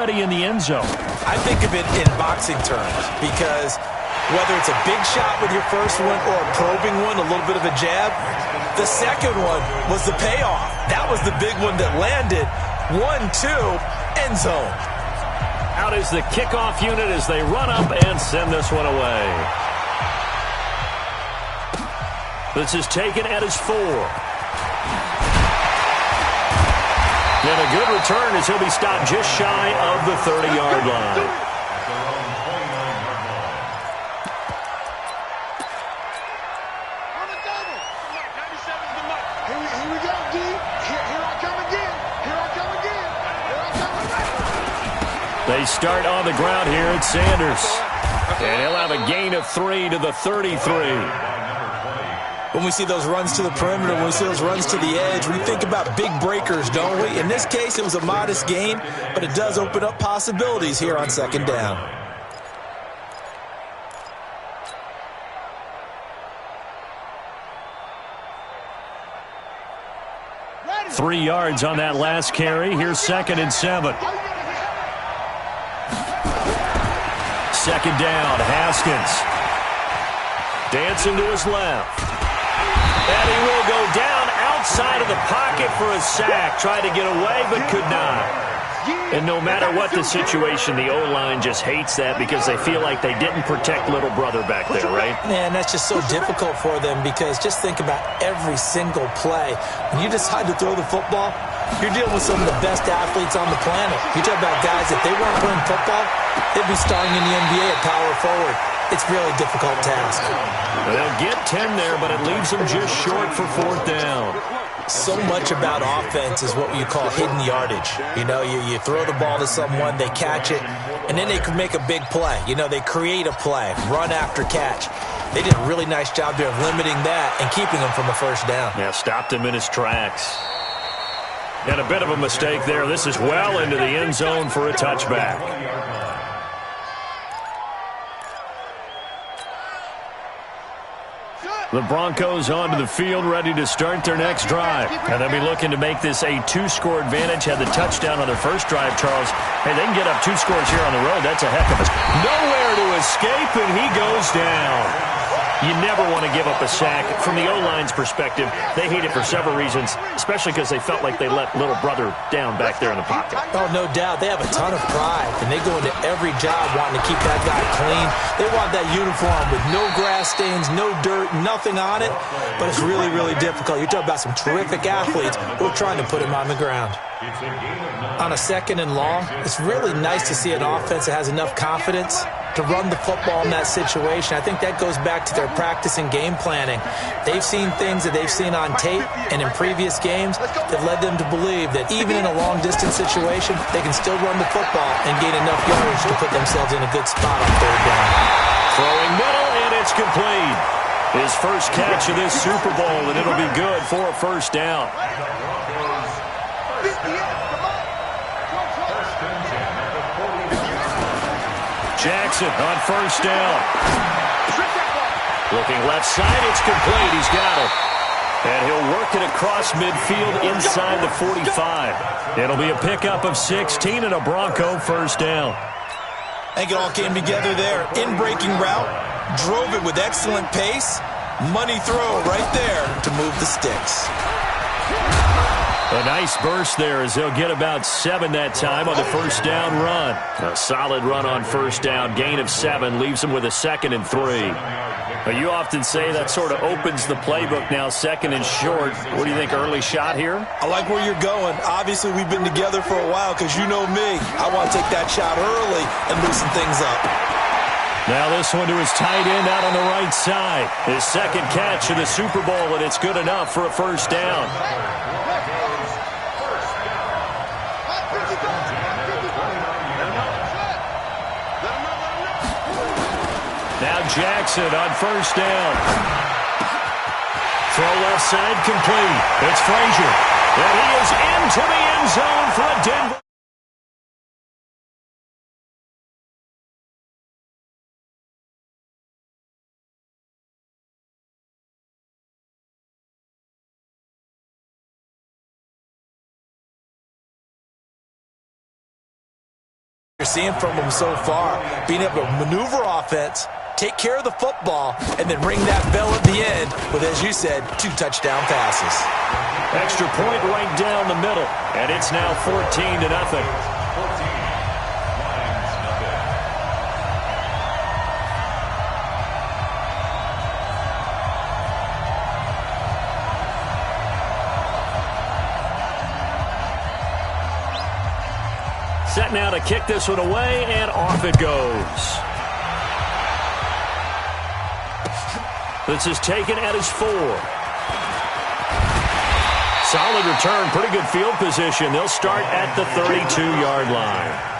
already in the end zone. I think of it in boxing terms because whether it's a big shot with your first one or a probing one, a little bit of a jab, the second one was the payoff. That was the big one that landed. 1-2, end zone. Out is the kickoff unit as they run up and send this one away. This is taken at his 4. And a good return as he'll be stopped just shy of the 30-yard line. They start on the ground here at Sanders. And he'll have a gain of 3 to the 33. When we see those runs to the perimeter, when we see those runs to the edge, we think about big breakers, don't we? In this case, it was a modest gain, but it does open up possibilities here on second down. Ready. 3 yards on that last carry. Here's 2nd and 7. Second down, Haskins. Dancing to his left. And he will go down outside of the pocket for a sack. Tried to get away, but could not. And no matter what the situation, the O-line just hates that because they feel like they didn't protect little brother back there, right? Man, that's just so difficult for them because just think about every single play. When you decide to throw the football, you're dealing with some of the best athletes on the planet. You talk about guys, if they weren't playing football, they'd be starting in the NBA at power forward. It's a really difficult task. They'll get 10 there, but it leaves them just short for 4th down. So much about offense is what you call hidden yardage. You know, you throw the ball to someone, they catch it, and then they can make a big play. You know, they create a play, run after catch. They did a really nice job there of limiting that and keeping him from a first down. Yeah, stopped him in his tracks. And a bit of a mistake there. This is well into the end zone for a touchback. The Broncos onto the field, ready to start their next drive. And they'll be looking to make this a 2-score advantage. Had the touchdown on their first drive, Charles. Hey, they can get up 2 scores here on the road. That's a heck of a... Nowhere to escape, and he goes down. You never want to give up a sack. From the O-line's perspective, they hate it for several reasons, especially because they felt like they let little brother down back there in the pocket. Oh, no doubt. They have a ton of pride, and they go into every job wanting to keep that guy clean. They want that uniform with no grass stains, no dirt, nothing on it, but it's really, really difficult. You're talking about some terrific athletes who are trying to put him on the ground. On a 2nd and long, it's really nice to see an offense that has enough confidence to run the football in that situation. I think that goes back to their practice and game planning. They've seen things that they've seen on tape and in previous games that led them to believe that even in a long-distance situation, they can still run the football and gain enough yardage to put themselves in a good spot on 3rd down. Throwing middle, and it's complete. His first catch of this Super Bowl, and it'll be good for a first down. Jackson on first down. Looking left side, it's complete. He's got it. And he'll work it across midfield inside the 45. It'll be a pickup of 16 and a Bronco first down. I think it all came together there. In-breaking route, drove it with excellent pace. Money throw right there to move the sticks. A nice burst there as they'll get about 7 that time on the first down run. A solid run on first down. Gain of 7 leaves them with a 2nd and 3. But you often say that sort of opens the playbook now, 2nd and short. What do you think, early shot here? I like where you're going. Obviously, we've been together for a while because you know me. I want to take that shot early and loosen things up. Now this one to his tight end out on the right side. His 2nd catch of the Super Bowl, and it's good enough for a first down. Now Jackson on first down. Throw left side complete. It's Frazier. And he is into the end zone for a Denver. seeing from them so far. Being able to maneuver offense, take care of the football, and then ring that bell at the end with, as you said, 2 touchdown passes. Extra point right down the middle, and it's now 14-0. Set now to kick this one away, and off it goes. This is taken at his 4. Solid return, pretty good field position. They'll start at the 32-yard line.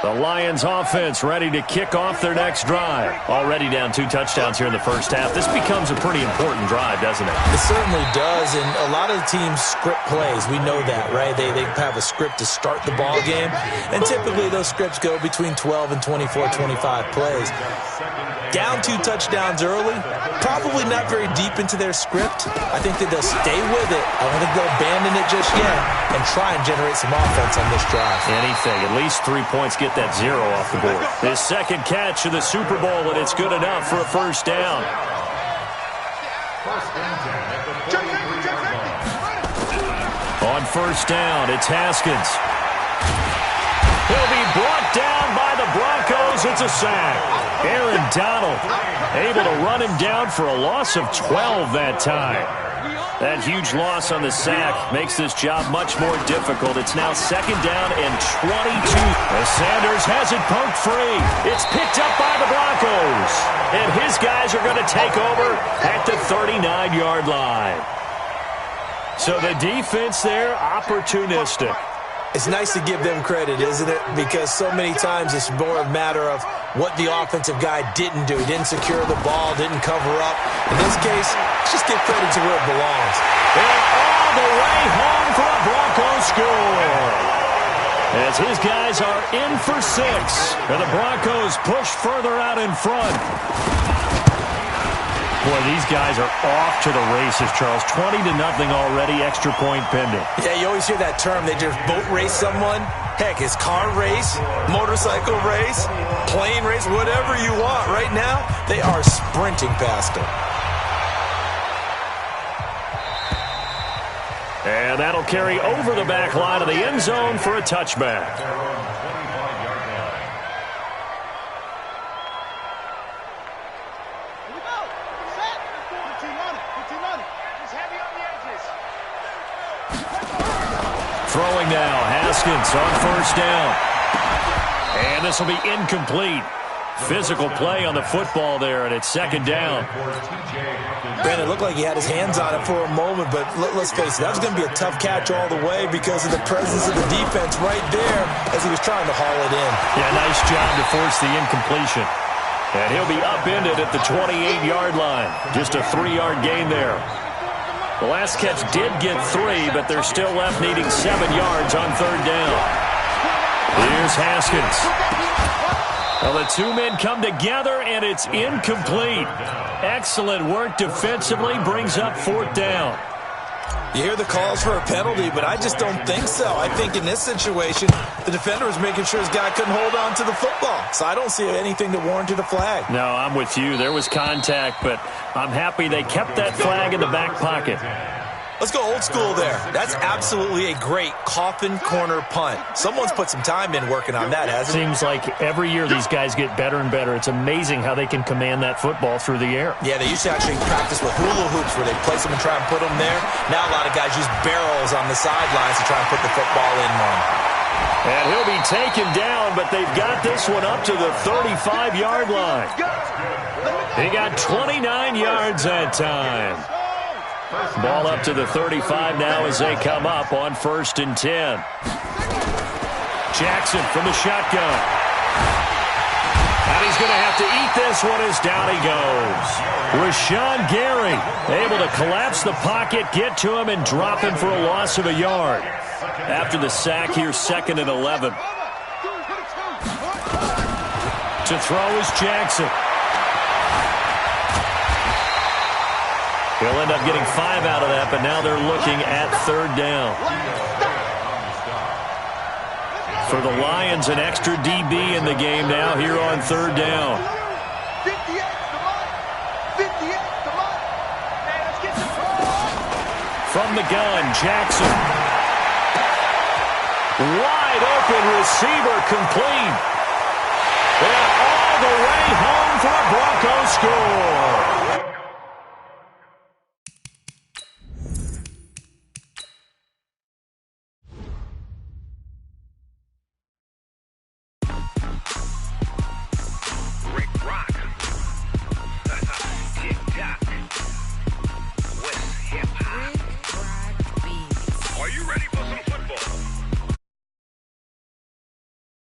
The Lions offense ready to kick off their next drive. Already down 2 touchdowns here in the first half. This becomes a pretty important drive, doesn't it? It certainly does, and a lot of the teams script plays. We know that, right? They have a script to start the ball game, and typically those scripts go between 12 and 24, 25 plays. Down 2 touchdowns early, probably not very deep into their script. I think that they'll stay with it. I don't think they'll abandon it just yet and try and generate some offense on this drive. Anything. At least 3 points, get that 0 off the board. His second catch of the Super Bowl, and it's good enough for a first down. On first down, it's Haskins. He'll be brought down by the Broncos. It's a sack. Aaron Donald able to run him down for a loss of 12 that time. That huge loss on the sack makes this job much more difficult. It's now second down and 22. As Sanders has it poked free. It's picked up by the Broncos. And his guys are going to take over at the 39-yard line. So the defense there, opportunistic. It's nice to give them credit, isn't it? Because so many times it's more a matter of what the offensive guy didn't do. He didn't secure the ball, didn't cover up. In this case, just give credit to where it belongs. And all the way home for a Broncos score. As his guys are in for 6. And the Broncos push further out in front. Boy, these guys are off to the races, Charles. 20-0 already, extra point pending. Yeah, you always hear that term. They just boat race someone. Heck, it's car race, motorcycle race, plane race, whatever you want. Right now, they are sprinting past them. And that'll carry over the back line of the end zone for a touchback. Throwing now, Haskins on first down. And this will be incomplete. Physical play on the football there, and it's second down. Brandon, it looked like he had his hands on it for a moment, but let's face it, that was going to be a tough catch all the way because of the presence of the defense right there as he was trying to haul it in. Yeah, nice job to force the incompletion. And he'll be upended at the 28-yard line. Just a 3-yard gain there. The last catch did get 3, but they're still left needing 7 yards on third down. Here's Haskins. Well, the 2 men come together, and it's incomplete. Excellent work defensively, brings up fourth down. You hear the calls for a penalty, but I just don't think so. I think in this situation, the defender was making sure his guy couldn't hold on to the football. So I don't see anything that warranted a flag. No, I'm with you. There was contact, but I'm happy they kept that flag in the back pocket. Let's go old school there. That's absolutely a great coffin corner punt. Someone's put some time in working on that, hasn't it? Seems like every year these guys get better and better. It's amazing how they can command that football through the air. Yeah, they used to actually practice with hula hoops where they place them and try and put them there. Now a lot of guys use barrels on the sidelines to try and put the football in one. And he'll be taken down, but they've got this one up to the 35-yard line. He got 29 yards that time. Ball up to the 35 now as they come up on 1st and 10. Jackson from the shotgun. And he's going to have to eat this one as down he goes. Rashawn Gary able to collapse the pocket, get to him, and drop him for a loss of a yard. After the sack here, 2nd and 11. To throw is Jackson. He'll end up getting 5 out of that, but now they're looking at 3rd down. For the Lions, an extra DB in the game now here on 3rd down. From the gun, Jackson. Wide open receiver complete. And all the way home for a Broncos score.